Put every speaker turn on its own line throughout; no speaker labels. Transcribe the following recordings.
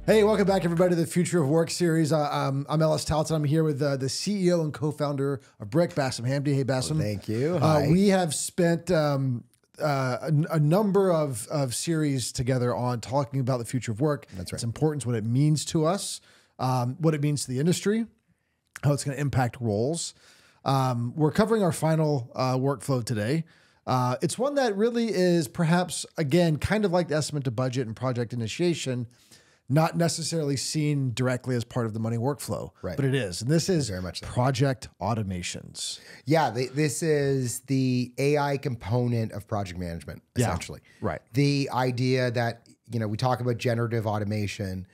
Hey, welcome back, everybody, to the Future of Work series. I'm Ellis, Talton. I'm here with the CEO and co-founder of Briq, Bassem, Hamdy. Hey, Bassem.
Thank you. Hi.
We have spent a number of series together on talking about the future of work.
That's right.
Its importance, what it means to us, what it means to the industry, how it's going to impact roles. We're covering our final workflow today. It's one that really is perhaps, again, kind of like the estimate to budget and project initiation, not necessarily seen directly as part of the money workflow,
Right.
but it is. And this is
Very much so.
project automations.
Yeah, this is the AI component of project management, essentially.
Right.
The idea that, we talk about generative automation.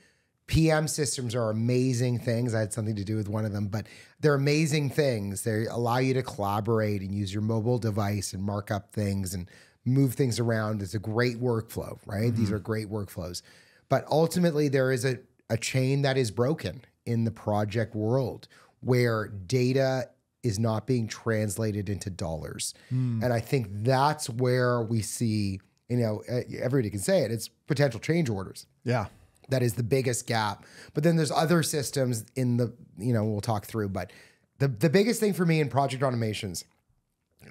PM systems are amazing things. I had something to do with one of them, but they're amazing things. They allow you to collaborate and use your mobile device and mark up things and move things around. It's a great workflow, right? Mm-hmm. These are great workflows. But ultimately, there is a chain that is broken in the project world where data is not being translated into dollars. And I think that's where we see, everybody can say it, it's potential change orders.
Yeah.
That is the biggest gap. But then there's other systems in the, we'll talk through. But the biggest thing for me in project automations,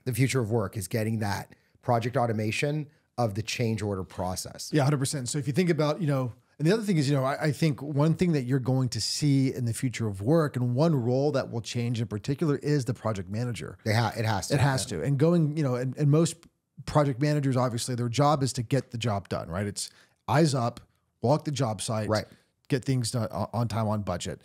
the future of work, is getting that project automation of the change order process.
Yeah, 100%. So if you think about, and the other thing is, I think one thing that you're going to see in the future of work, and one role that will change in particular, is the project manager.
It has to.
It has to. And going, and most project managers, obviously, their job is to get the job done, right? It's eyes up, walk the job site,
right,
get things done on time, on budget.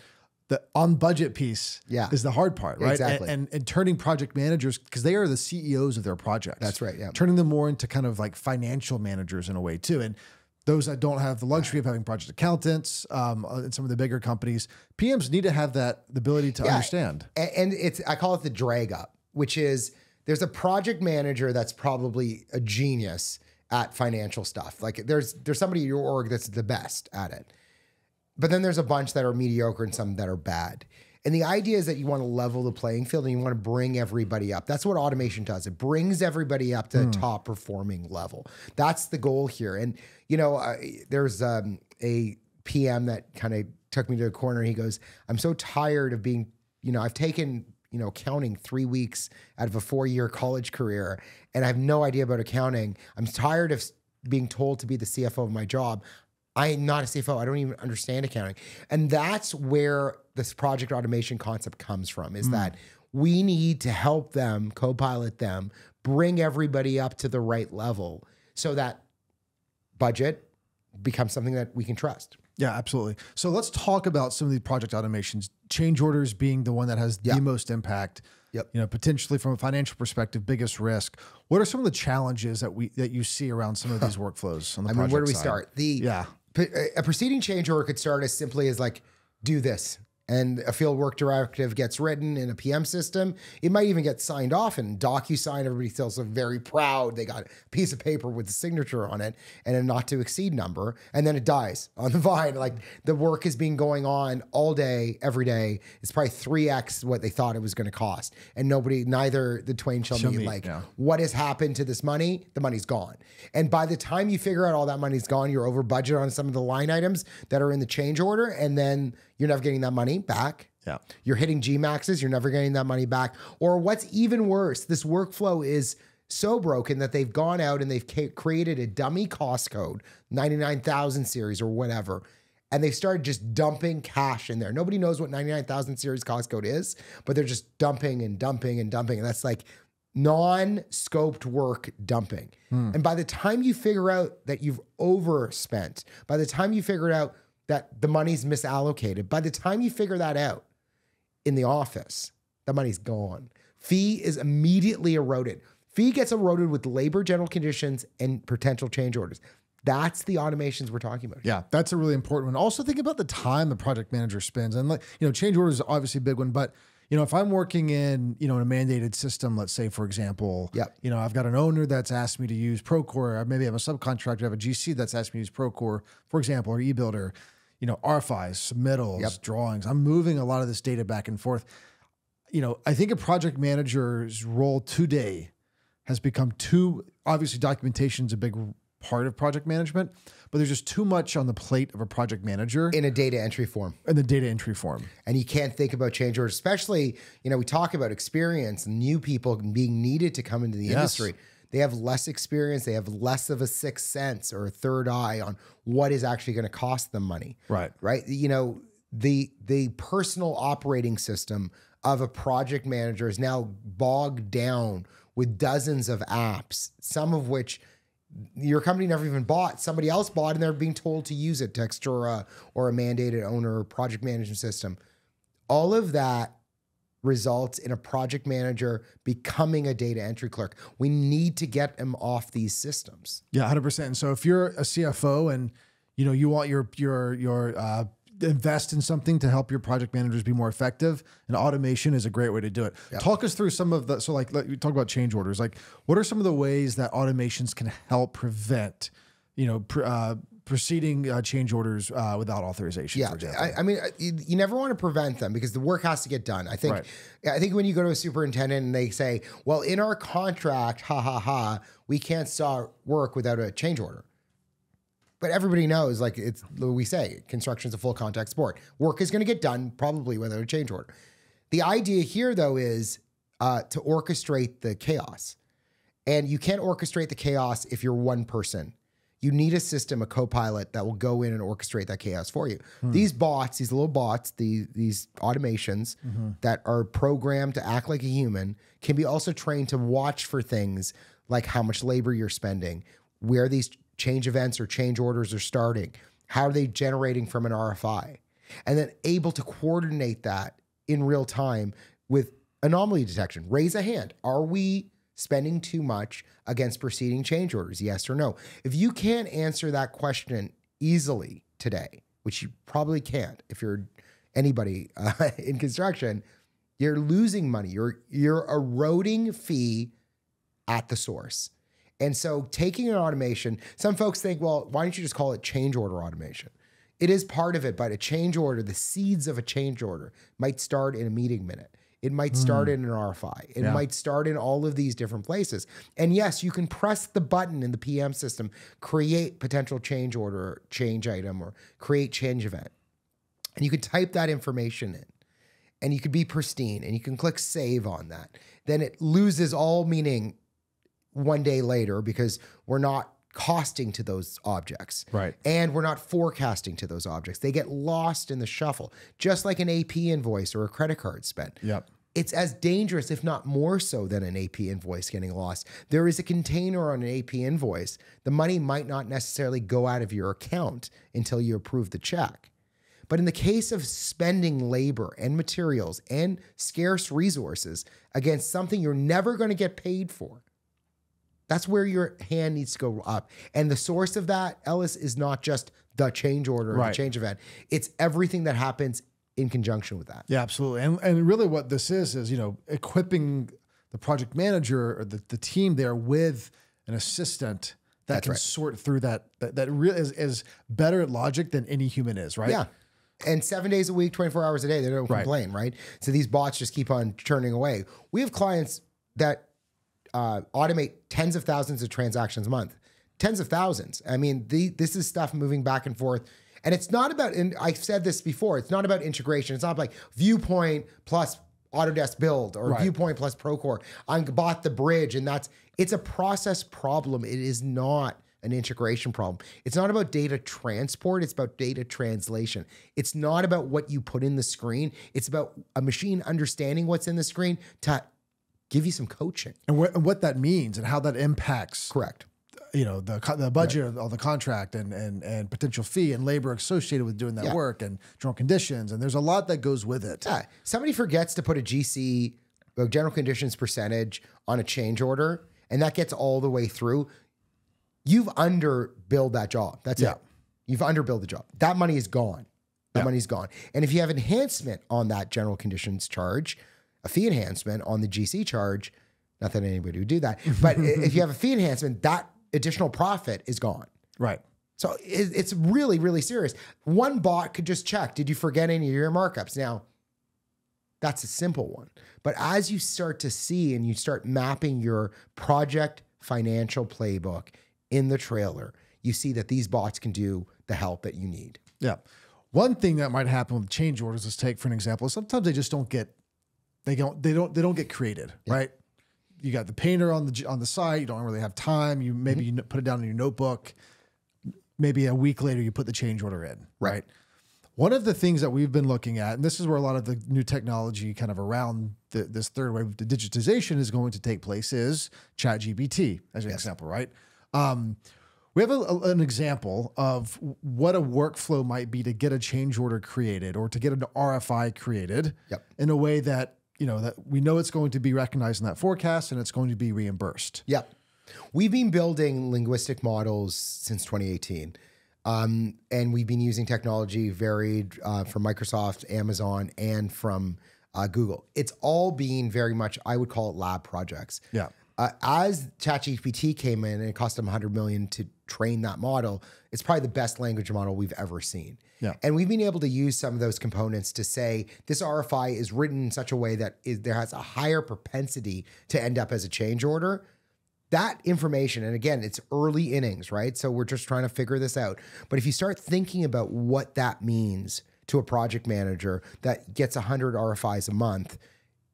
The on budget piece is the hard part, right?
Exactly.
And turning project managers, because they are the CEOs of their projects.
That's right, yeah.
Turning them more into kind of like financial managers in a way too. And those that don't have the luxury of having project accountants in some of the bigger companies, PMs need to have the ability to understand.
And I call it the drag up, which is there's a project manager that's probably a genius at financial stuff. Like there's somebody in your org that's the best at it. But then there's a bunch that are mediocre and some that are bad. And the idea is that you want to level the playing field and you want to bring everybody up. That's what automation does. It brings everybody up to the top performing level. That's the goal here. And, there's a PM that kind of took me to a corner. He goes, I'm so tired of being, I've taken, accounting 3 weeks out of a 4-year college career, and I have no idea about accounting. I'm tired of being told to be the CFO of my job. I'm not a CFO. I don't even understand accounting. And that's where this project automation concept comes from, is that we need to help them, co-pilot them, bring everybody up to the right level so that budget becomes something that we can trust.
Yeah, absolutely. So let's talk about some of these project automations, change orders being the one that has the most impact.
Yep.
Potentially from a financial perspective, biggest risk. What are some of the challenges that you see around some of these workflows on the project
where do we
side?
start? A proceeding change order could start as simply as like, do this. And a field work directive gets written in a PM system. It might even get signed off in DocuSign. Everybody feels so very proud. They got a piece of paper with a signature on it and a not to exceed number. And then it dies on the vine. Like the work has been going on all day, every day. It's probably 3x what they thought it was going to cost. And neither the twain shall meet. What has happened to this money? The money's gone. And by the time you figure out all that money's gone, you're over budget on some of the line items that are in the change order. And then you're never getting that money back.
Yeah.
You're hitting G-maxes. You're never getting that money back. Or what's even worse, this workflow is so broken that they've gone out and they've created a dummy cost code, 99,000 series or whatever, and they've started just dumping cash in there. Nobody knows what 99,000 series cost code is, but they're just dumping and dumping and dumping. And that's like non-scoped work dumping. And by the time you figure out that you've overspent, by the time you figure out that the money's misallocated, by the time you figure that out in the office, the money's gone. Fee is immediately eroded. Fee gets eroded with labor, general conditions, and potential change orders. That's the automations we're talking about.
Yeah, that's a really important one. Also think about the time the project manager spends. And change orders is obviously a big one, but if I'm working in, in a mandated system, let's say, for example, I've got an owner that's asked me to use Procore, or maybe I'm a subcontractor, I have a GC that's asked me to use Procore, for example, or eBuilder, RFIs, submittals, drawings. I'm moving a lot of this data back and forth. I think a project manager's role today has become obviously documentation is a big part of project management, but there's just too much on the plate of a project manager
in a data entry form.
In the data entry form.
And you can't think about change orders, especially, we talk about experience and new people being needed to come into the industry. They have less experience. They have less of a sixth sense or a third eye on what is actually going to cost them money.
Right.
Right. The personal operating system of a project manager is now bogged down with dozens of apps, some of which your company never even bought. Somebody else bought, and they're being told to use it, Textura or a mandated owner project management system. All of that results in a project manager becoming a data entry clerk. We need to get them off these systems.
Yeah, 100%. And so if you're a CFO and you want your invest in something to help your project managers be more effective, and automation is a great way to do it. Yep. Talk us through some of the, so like we talk about change orders. Like, what are some of the ways that automations can help prevent, proceeding change orders without authorization, for example?
I mean, you never want to prevent them because the work has to get done. I think when you go to a superintendent and they say, well, in our contract, we can't start work without a change order. But everybody knows, like we say, construction is a full contact sport. Work is going to get done probably without a change order. The idea here, though, is to orchestrate the chaos. And you can't orchestrate the chaos if you're one person. You need a system, a co-pilot that will go in and orchestrate that chaos for you. These bots, these little bots, these automations that are programmed to act like a human can be also trained to watch for things like how much labor you're spending, where these change events or change orders are starting, how are they generating from an RFI, and then able to coordinate that in real time with anomaly detection. Raise a hand. Are we spending too much against preceding change orders? Yes or no? If you can't answer that question easily today, which you probably can't if you're anybody in construction, you're losing money. You're eroding fee at the source. And so taking an automation, some folks think, well, why don't you just call it change order automation? It is part of it, but a change order, the seeds of a change order might start in a meeting minute. It might start in an RFI. It might start in all of these different places. And yes, you can press the button in the PM system, create potential change order, or change item, or create change event. And you can type that information in. And you could be pristine, and you can click save on that. Then it loses all meaning one day later because we're not costing to those objects.
Right.
And we're not forecasting to those objects. They get lost in the shuffle, just like an AP invoice or a credit card spend.
Yep.
It's as dangerous, if not more so, than an AP invoice getting lost. There is a container on an AP invoice. The money might not necessarily go out of your account until you approve the check. But in the case of spending labor and materials and scarce resources against something you're never going to get paid for, that's where your hand needs to go up. And the source of that, Ellis, is not just the change order or the change event. It's everything that happens in conjunction with that.
Yeah, absolutely. And really what this is, equipping the project manager or the team there with an assistant that can sort through that really is better at logic than any human is, right?
Yeah. And 7 days a week, 24 hours a day, they don't complain, right? So these bots just keep on churning away. We have clients that automate tens of thousands of transactions a month, tens of thousands. I mean, this is stuff moving back and forth. And it's not about, and I've said this before, it's not about integration. It's not like Viewpoint plus Autodesk Build or Viewpoint plus Procore. I bought the bridge and it's a process problem. It is not an integration problem. It's not about data transport. It's about data translation. It's not about what you put in the screen. It's about a machine understanding what's in the screen to give you some coaching.
And what that means and how that impacts.
Correct.
The budget of the contract and potential fee and labor associated with doing that work and general conditions. And there's a lot that goes with it.
Yeah. Somebody forgets to put a GC, a general conditions percentage, on a change order, and that gets all the way through. You've underbilled that job. That's it. You've underbilled the job. That money is gone. That money's gone. And if you have enhancement on that general conditions charge, a fee enhancement on the GC charge, not that anybody would do that, but if you have a fee enhancement, that additional profit is gone.
Right.
So it's really, really serious. One bot could just check, did you forget any of your markups? Now, that's a simple one. But as you start to see and you start mapping your project financial playbook in the trailer, you see that these bots can do the help that you need.
Yeah. One thing that might happen with change orders, let's take for an example, is sometimes they just don't get, they don't get created, right? You got the painter on the site, you don't really have time. You maybe you put it down in your notebook. Maybe a week later you put the change order in, right? One of the things that we've been looking at, and this is where a lot of the new technology kind of around this third wave of digitization is going to take place, is ChatGPT as an example, right? We have an example of what a workflow might be to get a change order created or to get an RFI created in a way that, that we know it's going to be recognized in that forecast and it's going to be reimbursed.
Yep. We've been building linguistic models since 2018. And we've been using technology varied from Microsoft, Amazon, and from Google. It's all been very much, I would call it lab projects.
Yeah.
As ChatGPT came in and it cost them $100 million to train that model, it's probably the best language model we've ever seen.
Yeah.
And we've been able to use some of those components to say this RFI is written in such a way that there has a higher propensity to end up as a change order. That information, and again, it's early innings, right? So we're just trying to figure this out. But if you start thinking about what that means to a project manager that gets 100 RFIs a month,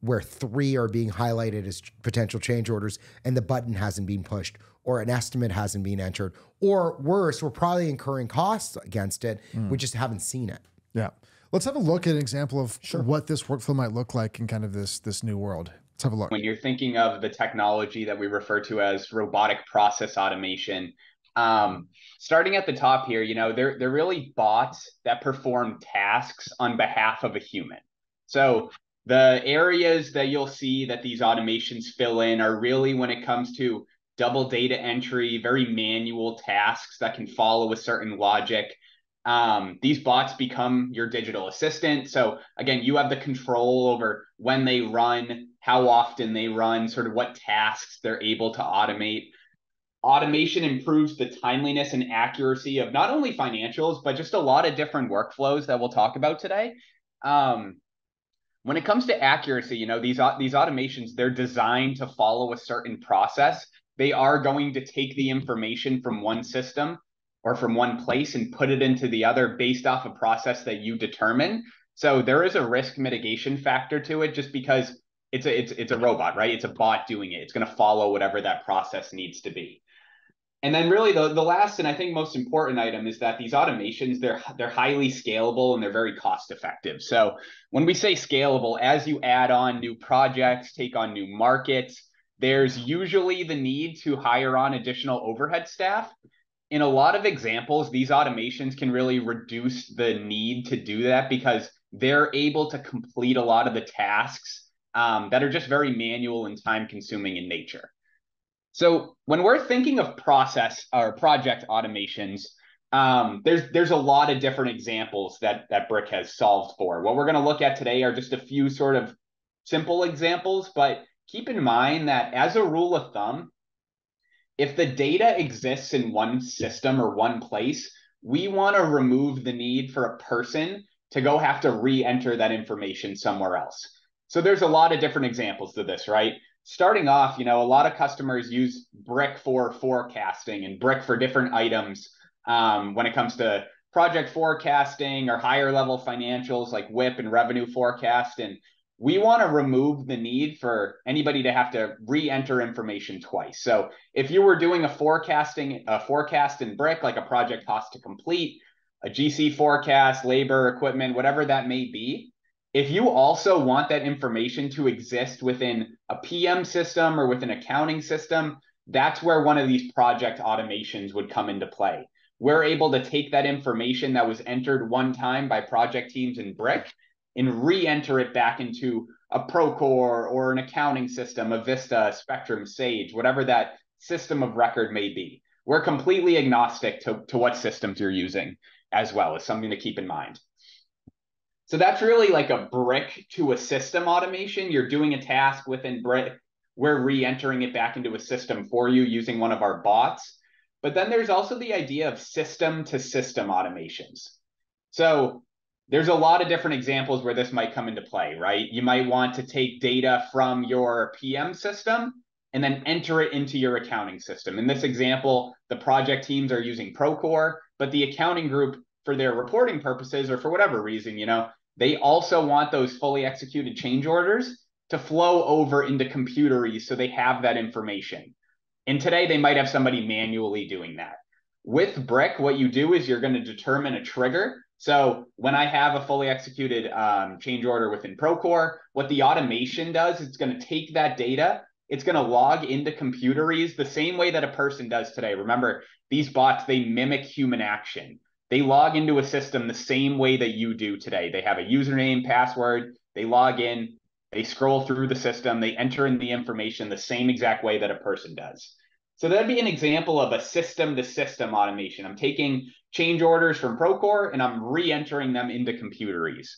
where 3 are being highlighted as potential change orders and the button hasn't been pushed or an estimate hasn't been entered, or worse, we're probably incurring costs against it. We just haven't seen it.
Yeah. Let's have a look at an example of what this workflow might look like in kind of this new world. Let's have a look.
When you're thinking of the technology that we refer to as robotic process automation, starting at the top here, they're really bots that perform tasks on behalf of a human. So the areas that you'll see that these automations fill in are really when it comes to double data entry, very manual tasks that can follow a certain logic. These bots become your digital assistant. So again, you have the control over when they run, how often they run, sort of what tasks they're able to automate. Automation improves the timeliness and accuracy of not only financials, but just a lot of different workflows that we'll talk about today. When it comes to accuracy, these automations, they're designed to follow a certain process. They are going to take the information from one system or from one place and put it into the other based off a process that you determine. So there is a risk mitigation factor to it, just because it's a robot, right? It's a bot doing it. It's going to follow whatever that process needs to be. And then really the last and I think most important item is that these automations, they're highly scalable and they're very cost effective. So when we say scalable, as you add on new projects, take on new markets, there's usually the need to hire on additional overhead staff. In a lot of examples, these automations can really reduce the need to do that because they're able to complete a lot of the tasks that are just very manual and time consuming in nature. So when we're thinking of process or project automations, there's a lot of different examples that Briq has solved for. What we're going to look at today are just a few sort of simple examples, but keep in mind that as a rule of thumb, if the data exists in one system or one place, we want to remove the need for a person to go have to re-enter that information somewhere else. So there's a lot of different examples to this, right? Starting off, a lot of customers use Briq for forecasting and Briq for different items when it comes to project forecasting or higher level financials like WIP and revenue forecast. And we want to remove the need for anybody to have to re-enter information twice. So if you were doing a forecast in Briq, like a project cost to complete, a GC forecast, labor, equipment, whatever that may be, if you also want that information to exist within a PM system or with an accounting system, that's where one of these project automations would come into play. We're able to take that information that was entered one time by project teams in Briq and re-enter it back into a Procore or an accounting system, a Vista, Spectrum, Sage, whatever that system of record may be. We're completely agnostic to what systems you're using as well, as something to keep in mind. So that's really like a Briq to a system automation. You're doing a task within Briq. We're re-entering it back into a system for you using one of our bots. But then there's also the idea of system to system automations. So there's a lot of different examples where this might come into play, right? You might want to take data from your PM system and then enter it into your accounting system. In this example, the project teams are using Procore, but the accounting group, for their reporting purposes or for whatever reason, they also want those fully executed change orders to flow over into Computeries so they have that information. And today they might have somebody manually doing that. With Briq, what you do is you're going to determine a trigger. So when I have a fully executed change order within Procore, what the automation does, it's going to take that data, it's going to log into Computeries the same way that a person does today. Remember, these bots, they mimic human action. They log into a system the same way that you do today. They have a username, password, they log in, they scroll through the system, they enter in the information the same exact way that a person does. So that'd be an example of a system-to-system automation. I'm taking change orders from Procore and I'm re-entering them into Computeries.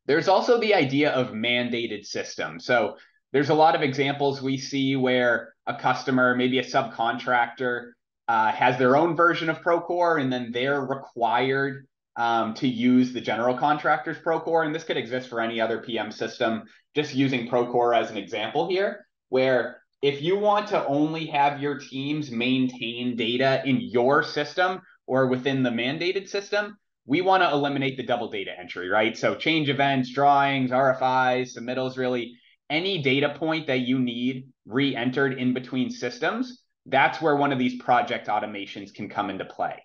There's also the idea of mandated systems. So there's a lot of examples we see where a customer, maybe a subcontractor, has their own version of Procore, and then they're required to use the general contractor's Procore. And this could exist for any other PM system, just using Procore as an example here, where if you want to only have your teams maintain data in your system or within the mandated system, we want to eliminate the double data entry, right? So change events, drawings, RFIs, submittals, really any data point that you need re-entered in between systems, that's where one of these project automations can come into play.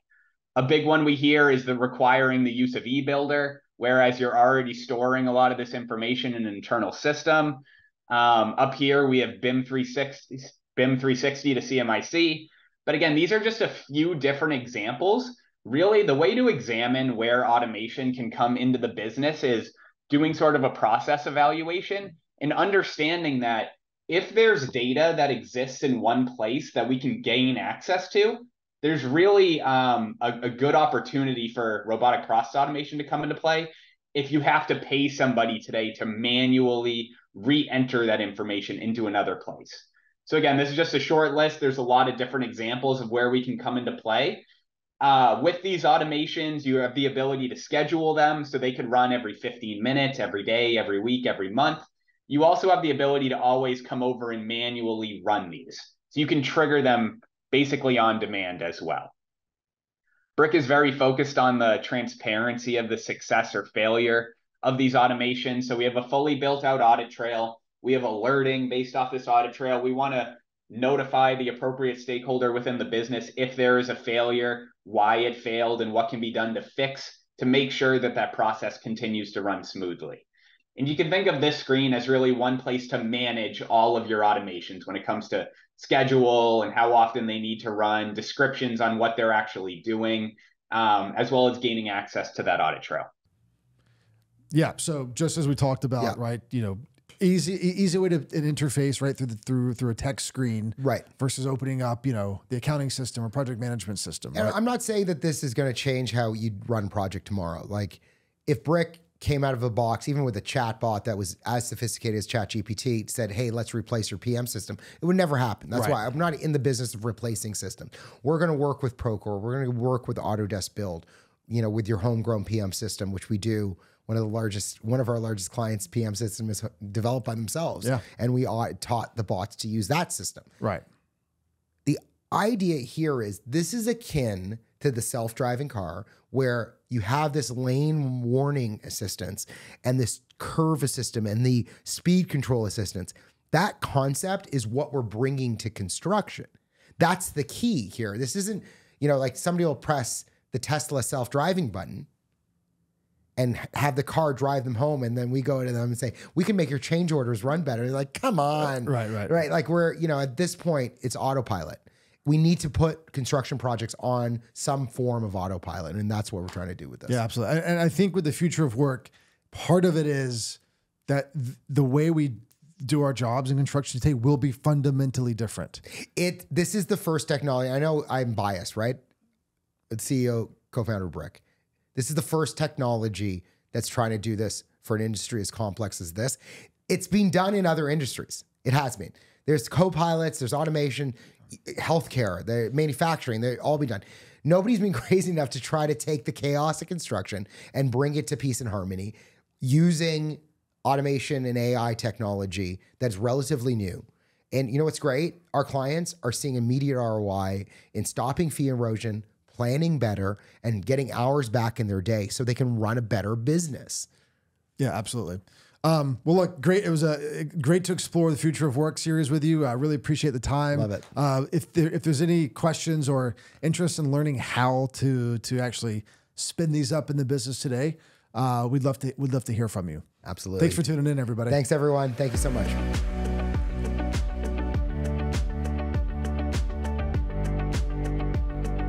A big one we hear is the requiring the use of eBuilder, whereas you're already storing a lot of this information in an internal system. Up here, we have BIM 360 to CMIC. But again, these are just a few different examples. Really, the way to examine where automation can come into the business is doing sort of a process evaluation and understanding that if there's data that exists in one place that we can gain access to, there's really a good opportunity for robotic process automation to come into play if you have to pay somebody today to manually re-enter that information into another place. So again, this is just a short list. There's a lot of different examples of where we can come into play. With these automations, you have the ability to schedule them so they can run every 15 minutes, every day, every week, every month. You also have the ability to always come over and manually run these. So you can trigger them basically on demand as well. Briq is very focused on the transparency of the success or failure of these automations. So we have a fully built out audit trail. We have alerting based off this audit trail. We want to notify the appropriate stakeholder within the business if there is a failure, why it failed, and what can be done to fix to make sure that that process continues to run smoothly. And you can think of this screen as really one place to manage all of your automations when it comes to schedule and how often they need to run, descriptions on what they're actually doing, as well as gaining access to that audit trail.
Yeah. So just as we talked about, right, easy way to an interface right through a text screen,
right,
versus opening up, the accounting system or project management system.
And
right?
I'm not saying that this is going to change how you'd run project tomorrow. Like if Briq came out of a box, even with a chat bot that was as sophisticated as ChatGPT, said, hey, let's replace your PM system, it would never happen. That's why I'm not in the business of replacing systems. We're going to work with Procore. We're going to work with Autodesk Build, with your homegrown PM system, which we do. One of our largest clients' PM system is developed by themselves. Yeah. And we taught the bots to use that system.
Right.
The idea here is this is akin to the self-driving car where you have this lane warning assistance and this curve assistant and the speed control assistance. That concept is what we're bringing to construction. That's the key here. This isn't, like somebody will press the Tesla self-driving button and have the car drive them home. And then we go to them and say, we can make your change orders run better. They're like, come on. Right. Like we're, at this point, it's autopilot. We need to put construction projects on some form of autopilot. And that's what we're trying to do with this.
Yeah, absolutely. And I think with the future of work, part of it is that the way we do our jobs in construction today will be fundamentally different.
This is the first technology. I know I'm biased, right? CEO, co-founder of Briq. This is the first technology that's trying to do this for an industry as complex as this. It's been done in other industries. It has been. There's co-pilots, there's automation, healthcare, the manufacturing, they've all been done. Nobody's been crazy enough to try to take the chaos of construction and bring it to peace and harmony using automation and AI technology that's relatively new And you know what's great? Our clients are seeing immediate ROI in stopping fee erosion, planning better, and getting hours back in their day so they can run a better business.
Yeah, absolutely. Well, look, great. It was great to explore the future of work series with you. I really appreciate the time.
Love it.
If there's any questions or interest in learning how to actually spin these up in the business today, we'd love to hear from you.
Absolutely.
Thanks for tuning in, everybody.
Thanks, everyone. Thank you so much.